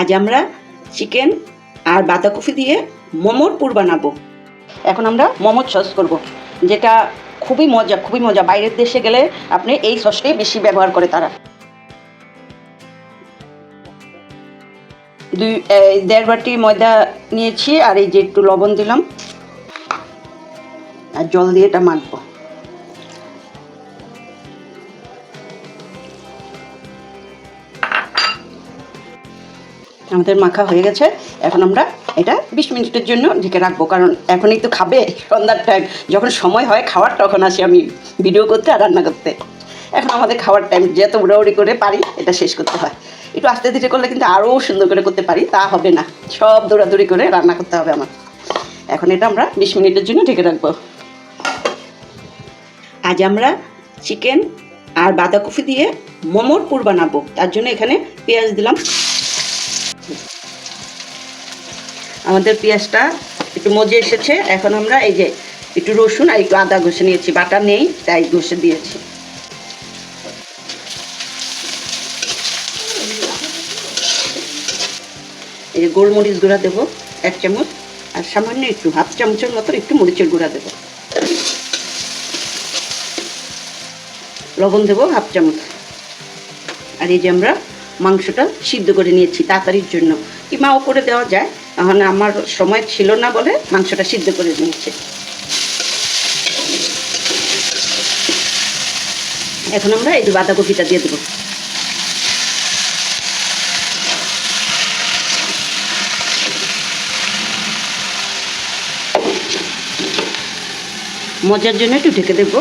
আজ আমরা চিকেন আর বাঁধাকপি দিয়ে মোমোর পুর বানাবো। এখন আমরা মোমোর সস করব, যেটা খুবই মজা। বাইরের দেশে গেলে আপনি এই সসটাই বেশি ব্যবহার করে তারা। 1.5 বাটি ময়দা নিয়েছি, আর এই যে একটু লবণ দিলাম, আর জল দিয়ে এটা মাখবো। আমাদের মাখা হয়ে গেছে। এখন আমরা এটা 20 মিনিটের জন্য ঢেকে রাখবো, কারণ এখনই তো খাবে, সন্ধ্যার টাইম, যখন সময় হয় খাওয়ার তখন আসি আমি ভিডিও করতে আর রান্না করতে। এখন আমাদের খাওয়ার টাইম, যত উড়াউড়ি করে পারি এটা শেষ করতে হয়। একটু আস্তে ধীরে করলে কিন্তু আরও সুন্দর করে করতে পারি, তা হবে না, সব দৌড়াদৌড়ি করে রান্না করতে হবে আমার। এখন এটা আমরা 20 মিনিটের জন্য ঢেকে রাখবো। আজ আমরা চিকেন আর বাঁধাকপি দিয়ে মোমোর পুর বানাবো। তার জন্য এখানে পেঁয়াজ দিলাম। আমাদের পেঁয়াজটা একটু মজে এসেছে। এখন আমরা এই যে একটু রসুন আর একটু আদা ঘষে নিয়েছি, বাটা নেই তাই ঘষে দিয়েছি। এই যে গোলমরিচ গুঁড়া দেবো 1 চামচ, আর সামান্য একটু 1/2 চামচের মতো একটু মরিচের গুঁড়া দেবো। লবণ দেবো 1/2 চামচ। আর এই যে আমরা মাংসটা সিদ্ধ করে নিয়েছি তাড়াতাড়ির জন্য, কিমাও করে দেওয়া যায়, এখন আমার সময় ছিল না বলে মাংসটা সিদ্ধ করে নিয়েছি। এখন আমরা এই যে বাঁধাকপিটা দিয়ে দেবো। মজার জন্য একটু ঢেকে দেবো।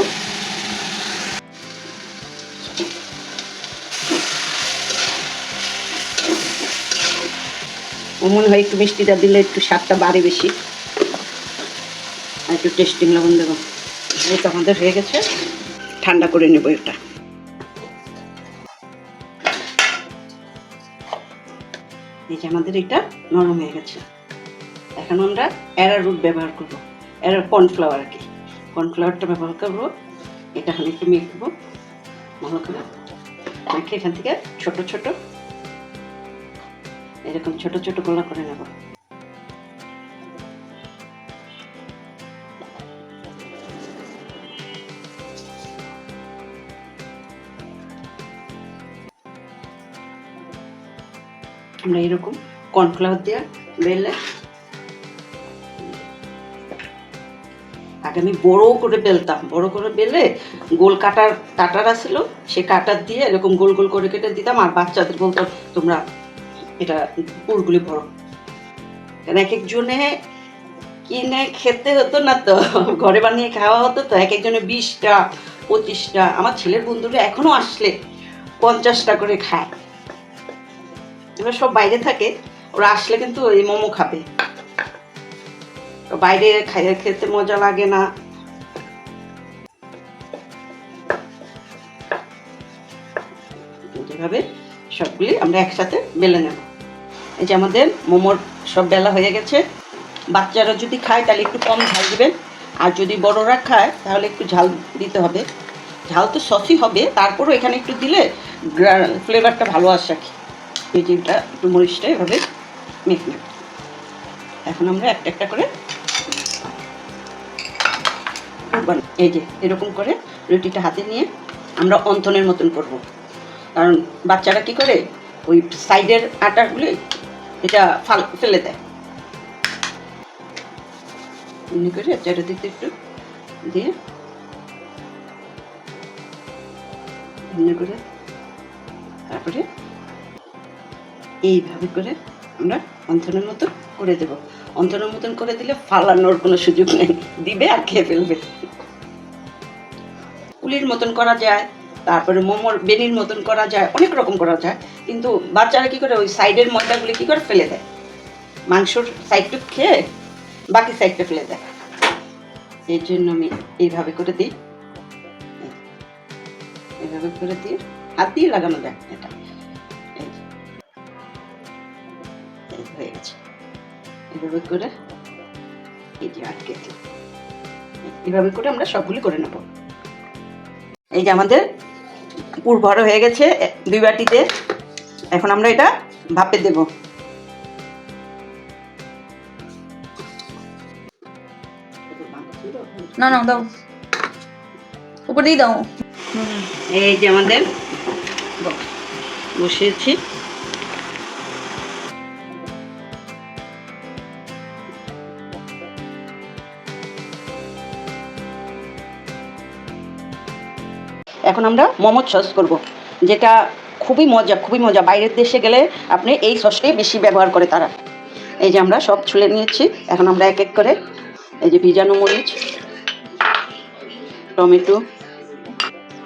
মনে হয় একটু মিষ্টিটা দিলে একটু স্বাদটা বাড়ে বেশি, আর একটু টেস্টিং লবণ দেবো। এই তো আমাদের হয়ে গেছে, ঠান্ডা করে নেবো এটা। এই যে আমাদের এটা নরম হয়ে গেছে। এখন আমরা অ্যারারুট ব্যবহার করবো, কর্নফ্লাওয়ার আর কি, কর্নফ্লাওয়ারটা ব্যবহার করবো। এটা এখন একটু মেখবো ভালো করে, মেখে এখান থেকে ছোট ছোট এরকম ছোট ছোট গোলা করে নেব। আমরা এরকম কর্নফ্লাওয়ার দিয়ে বেলে, আগে আমি বড় করে বেলতাম, বড় করে বেলে গোল কাটার ছিল, সে কাটার দিয়ে এরকম গোল গোল করে কেটে দিতাম, আর বাচ্চাদের বলতাম তোমরা এটা পুরগুলি ভরো। কারণ এক একজনে কিনে খেতে হতো না তো, ঘরে বানিয়ে খাওয়া হতো তো, এক একজনে 20টা 25টা। আমার ছেলের বন্ধুরা এখনো আসলে 50টা করে খায়। এবার সব বাইরে থাকে, ওরা আসলে কিন্তু এই মোমো খাবে, বাইরে খেতে মজা লাগে না। যেভাবে সবগুলি আমরা একসাথে বেলে নেব। এই যে আমাদের মোমোর সব বেলা হয়ে গেছে। বাচ্চারা যদি খায় তাহলে একটু কম ঝাল দিবেন, আর যদি বড়রা খায় তাহলে একটু ঝাল দিতে হবে। ঝাল তো সসই হবে, তারপরও এখানে একটু দিলে ফ্লেভারটা ভালো আসে আর কি। এই যে এটা একটু মরিচটা এভাবে মেখে নেব। এখন আমরা একটা একটা করে এই যে এরকম করে রুটিটা হাতে নিয়ে আমরা অন্থনের মতন করব, কারণ বাচ্চারা কি করে ওই সাইডের আটাগুলি এটা ফেলে দেয়। এমনি করে চারিদিকে একটু দিয়ে এমনি করে, তারপরে এইভাবে করে আমরা অন্থনের মতন করে দেব। অন্থনের মতন করে দিলে ফালানোর কোনো সুযোগ নেই, দিবে আর খেয়ে ফেলবে। পুলির মতন করা যায়, তারপরে মোমোর বেনির মতন করা যায়, অনেক রকম করা যায়, কিন্তু বাচ্চারা কি করে ওই সাইডের ময়দাগুলি কি করে ফেলে দেয়, মাংসর সাইডটুক খেয়ে বাকি সাইডটা ফেলে দেয়। এই জন্য আমি এইভাবে করে দিই, এইভাবে করে দিয়ে হাত দিয়ে লাগানো যায়। এটা হয়ে গেছে, এভাবে করে এই যে আটকে দিই, এইভাবে করে আমরা সবগুলি করে নেব। এই যে আমাদের পুর ভরা হয়ে গেছে 2 বাটিতে। এখন আমরা এটা ভাপে দেব। না না দাও, উপর দিয়ে দাও। এই যে আমাদের বসিয়েছি। এখন আমরা মোমো সস করব, যেটা খুবই মজা, খুবই মজা। বাইরের দেশে গেলে আপনি এই সসটাই বেশি ব্যবহার করে তারা। এই যে আমরা সব ছুলে নিয়েছি। এখন আমরা এক এক করে এই যে ভিজানো মরিচ, টমেটো,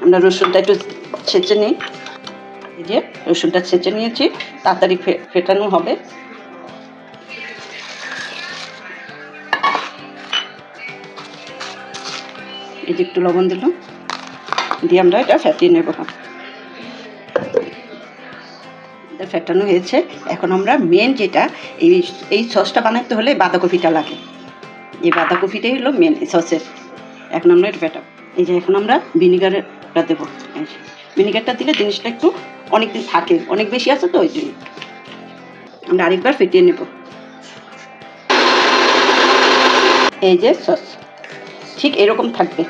আমরা রসুনটা একটু ছেঁচে নিই। এই যে রসুনটা ছেঁচে নিয়েছি, তাড়াতাড়ি ফেটানো হবে। এই যে একটু লবণ দিলাম, দিয়ে আমরা এটা ফেটিয়ে নেব। ফেটানো হয়েছে। এখন আমরা মেন যেটা, এই সসটা বানাতে হলে বাঁধাকপিটা লাগে। এই বাঁধাকপিটাই হলো মেন সসের। এখন আমরা এটা ফেটাবো। এই যে এখন আমরা ভিনিগারটা দেবো। ভিনিগারটা দিলে জিনিসটা একটু অনেক দিন থাকে, অনেক বেশি আছে তো ওই জন্য। আমরা আরেকবার ফেটিয়ে নেব। এই যে সস ঠিক এরকম থাকবে।